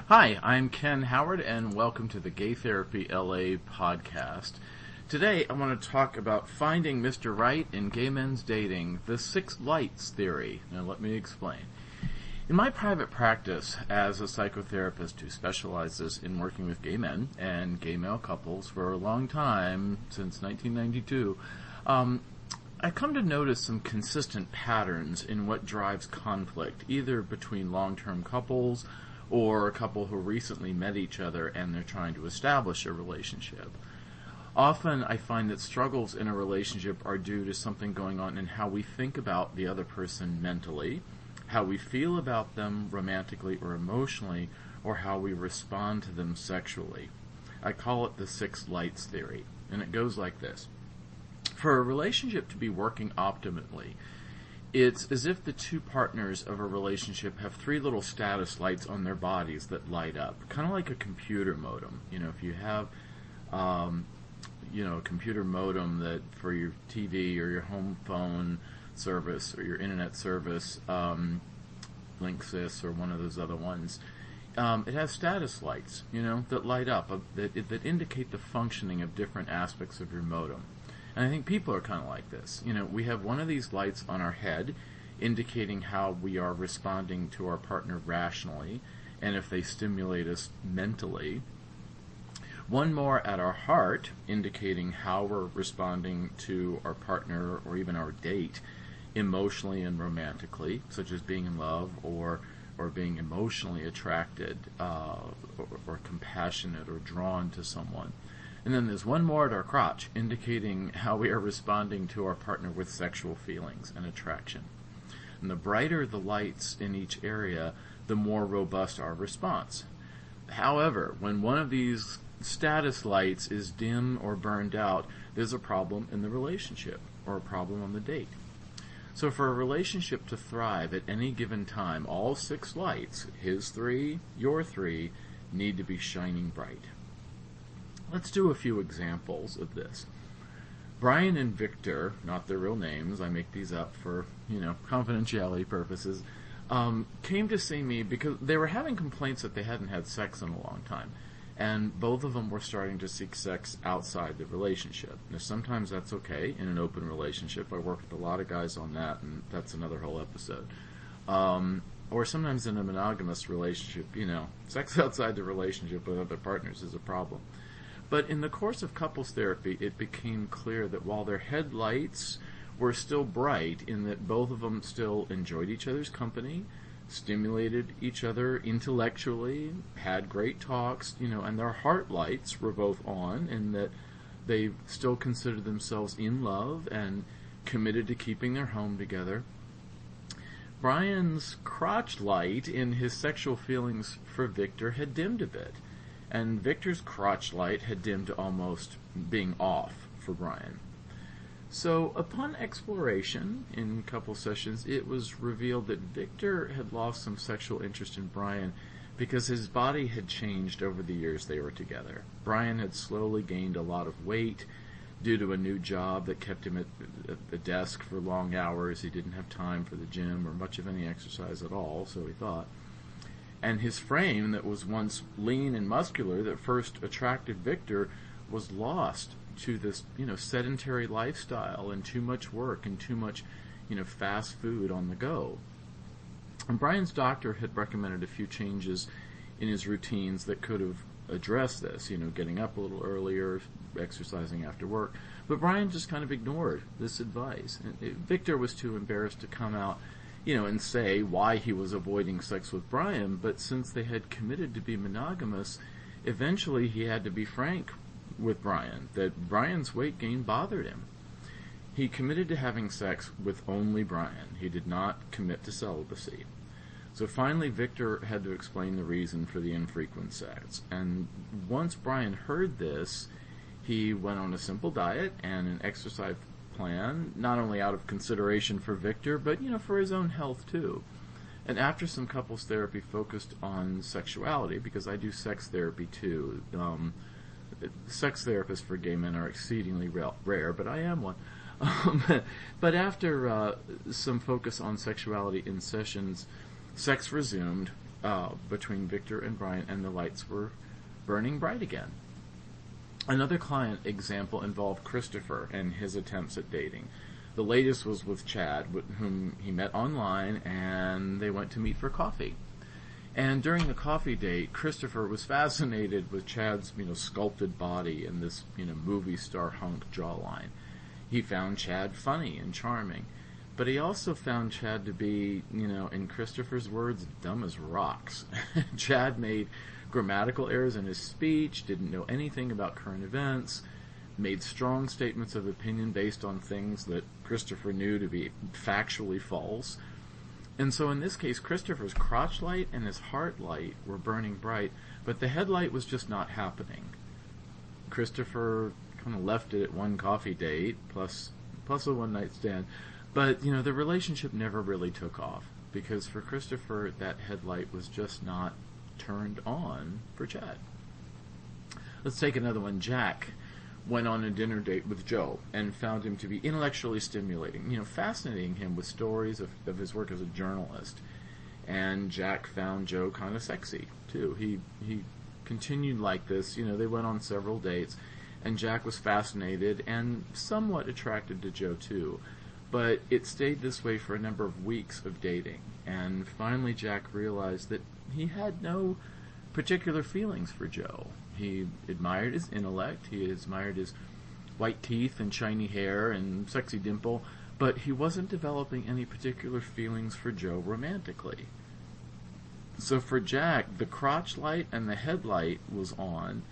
Hi, I'm Ken Howard, and welcome to the Gay Therapy LA podcast. Today, I want to talk about finding Mr. Right in gay men's dating, the 6 lights theory. Now, let me explain. In my private practice as a psychotherapist who specializes in working with gay men and gay male couples for a long time, since 1992, I come to notice some consistent patterns in what drives conflict, either between long-term couples or a couple who recently met each other and they're trying to establish a relationship. Often I find that struggles in a relationship are due to something going on in how we think about the other person mentally, how we feel about them romantically or emotionally, or how we respond to them sexually. I call it the 6 lights theory, and it goes like this. For a relationship to be working optimally, it's as if the two partners of a relationship have 3 little status lights on their bodies that light up, kind of like a computer modem. You know, if you have, a computer modem that for your TV or your home phone service or your internet service, Linksys or one of those other ones, it has status lights, that light up, that indicate the functioning of different aspects of your modem. And I think people are kind of like this. We have one of these lights on our head indicating how we are responding to our partner rationally and if they stimulate us mentally. One more at our heart indicating how we're responding to our partner or even our date emotionally and romantically, such as being in love or being emotionally attracted or compassionate or drawn to someone. And then there's one more at our crotch, indicating how we are responding to our partner with sexual feelings and attraction. And the brighter the lights in each area, the more robust our response. However, when one of these status lights is dim or burned out, there's a problem in the relationship or a problem on the date. So for a relationship to thrive at any given time, all 6 lights, his 3, your 3, need to be shining bright. Let's do a few examples of this. Brian and Victor, not their real names, I make these up for, confidentiality purposes, came to see me because they were having complaints that they hadn't had sex in a long time. And both of them were starting to seek sex outside the relationship. Now, sometimes that's okay in an open relationship. I work with a lot of guys on that, and that's another whole episode. Or sometimes in a monogamous relationship, sex outside the relationship with other partners is a problem. But in the course of couples therapy, it became clear that while their headlights were still bright in that both of them still enjoyed each other's company, stimulated each other intellectually, had great talks, and their heart lights were both on in that they still considered themselves in love and committed to keeping their home together. Brian's crotch light in his sexual feelings for Victor had dimmed a bit. And Victor's crotch light had dimmed to almost being off for Brian. So upon exploration in couple sessions, it was revealed that Victor had lost some sexual interest in Brian because his body had changed over the years they were together. Brian had slowly gained a lot of weight due to a new job that kept him at the desk for long hours. He didn't have time for the gym or much of any exercise at all, so he thought. And his frame that was once lean and muscular that first attracted Victor was lost to this, sedentary lifestyle and too much work and too much, fast food on the go. And Brian's doctor had recommended a few changes in his routines that could have addressed this, getting up a little earlier, exercising after work. But Brian just kind of ignored this advice. Victor was too embarrassed to come out and say why he was avoiding sex with Brian, but since they had committed to be monogamous, eventually he had to be frank with Brian that Brian's weight gain bothered him. He committed to having sex with only Brian. He did not commit to celibacy. So finally Victor had to explain the reason for the infrequent sex. And once Brian heard this, he went on a simple diet and an exercise plan, not only out of consideration for Victor, but, for his own health too. And after some couples therapy focused on sexuality, because I do sex therapy too. Sex therapists for gay men are exceedingly rare, but I am one. But after some focus on sexuality in sessions, sex resumed, between Victor and Brian, and the lights were burning bright again. Another client example involved Christopher and his attempts at dating. The latest was with Chad, with whom he met online, and they went to meet for coffee. And during the coffee date, Christopher was fascinated with Chad's, sculpted body and this, movie star hunk jawline. He found Chad funny and charming, but he also found Chad to be, in Christopher's words, dumb as rocks. Chad made grammatical errors in his speech, didn't know anything about current events, made strong statements of opinion based on things that Christopher knew to be factually false. And so in this case, Christopher's crotch light and his heart light were burning bright, but the headlight was just not happening. Christopher kind of left it at one coffee date, plus a one-night stand, but, the relationship never really took off, because for Christopher, that headlight was just not turned on for Chad. Let's take another one. Jack went on a dinner date with Joe and found him to be intellectually stimulating, fascinating him with stories of his work as a journalist. And Jack found Joe kind of sexy, too. He continued like this. They went on several dates, and Jack was fascinated and somewhat attracted to Joe, too. But it stayed this way for a number of weeks of dating. And finally Jack realized that he had no particular feelings for Joe. He admired his intellect, he admired his white teeth and shiny hair and sexy dimple, but he wasn't developing any particular feelings for Joe romantically. So for Jack, the crotch light and the headlight was on,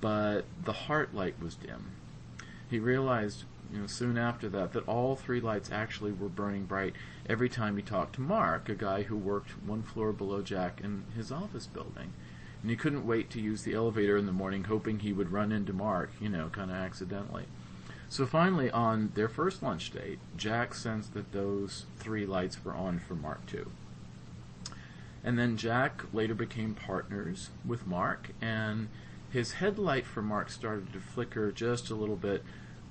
but the heart light was dim. He realized, soon after that all three lights actually were burning bright every time he talked to Mark, a guy who worked one floor below Jack in his office building. And he couldn't wait to use the elevator in the morning, hoping he would run into Mark, kind of accidentally. So finally, on their first lunch date, Jack sensed that those three lights were on for Mark too. And then Jack later became partners with Mark, and his headlight for Mark started to flicker just a little bit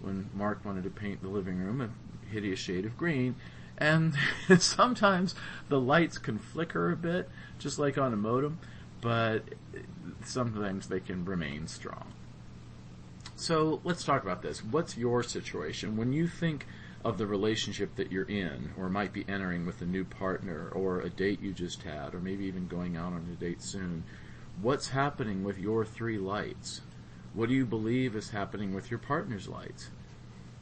when Mark wanted to paint the living room a hideous shade of green. And sometimes the lights can flicker a bit, just like on a modem, but sometimes they can remain strong. So let's talk about this. What's your situation? When you think of the relationship that you're in, or might be entering with a new partner, or a date you just had, or maybe even going out on a date soon, what's happening with your three lights? What do you believe is happening with your partner's lights?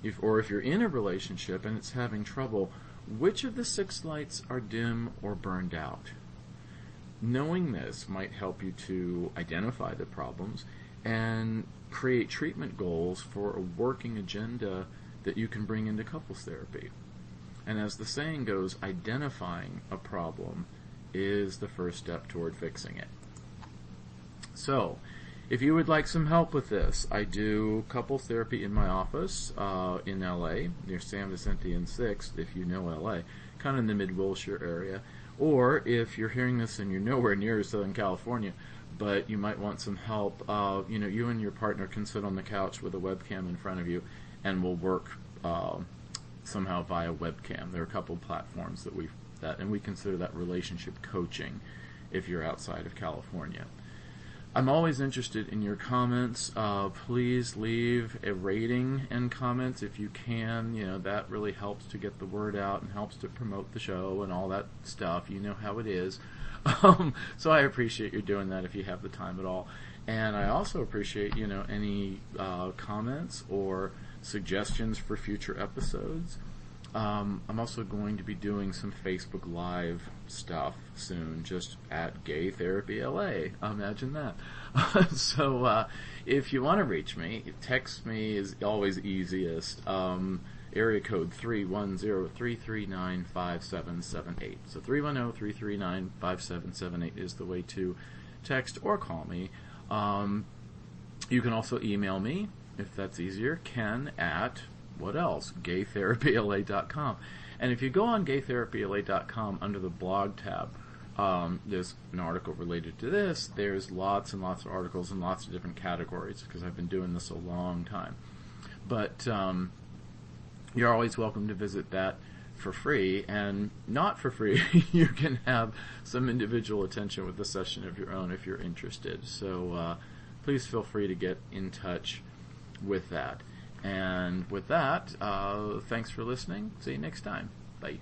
If you're in a relationship and it's having trouble, which of the 6 lights are dim or burned out? Knowing this might help you to identify the problems and create treatment goals for a working agenda that you can bring into couples therapy. And as the saying goes, identifying a problem is the first step toward fixing it. So, if you would like some help with this, I do couples therapy in my office in LA, near San Vicente and 6th, if you know LA, kind of in the mid-Wilshire area. Or if you're hearing this and you're nowhere near Southern California, but you might want some help, you and your partner can sit on the couch with a webcam in front of you, and we'll work somehow via webcam. There are a couple platforms and we consider that relationship coaching if you're outside of California. I'm always interested in your comments. Please leave a rating and comments if you can. That really helps to get the word out and helps to promote the show and all that stuff. You know how it is. So I appreciate you doing that if you have the time at all. And I also appreciate, any comments or suggestions for future episodes. I'm also going to be doing some Facebook Live stuff soon, just at Gay Therapy LA. Imagine that. So if you want to reach me, text me is always easiest. Area code 310-339-5778. So 310-339-5778 is the way to text or call me. You can also email me, if that's easier, Ken at what else? GayTherapyLA.com. And if you go on GayTherapyLA.com under the blog tab, there's an article related to this. There's lots and lots of articles in lots of different categories because I've been doing this a long time. But you're always welcome to visit that for free, and not for free, you can have some individual attention with a session of your own if you're interested. So please feel free to get in touch with that. And with that, thanks for listening. See you next time. Bye.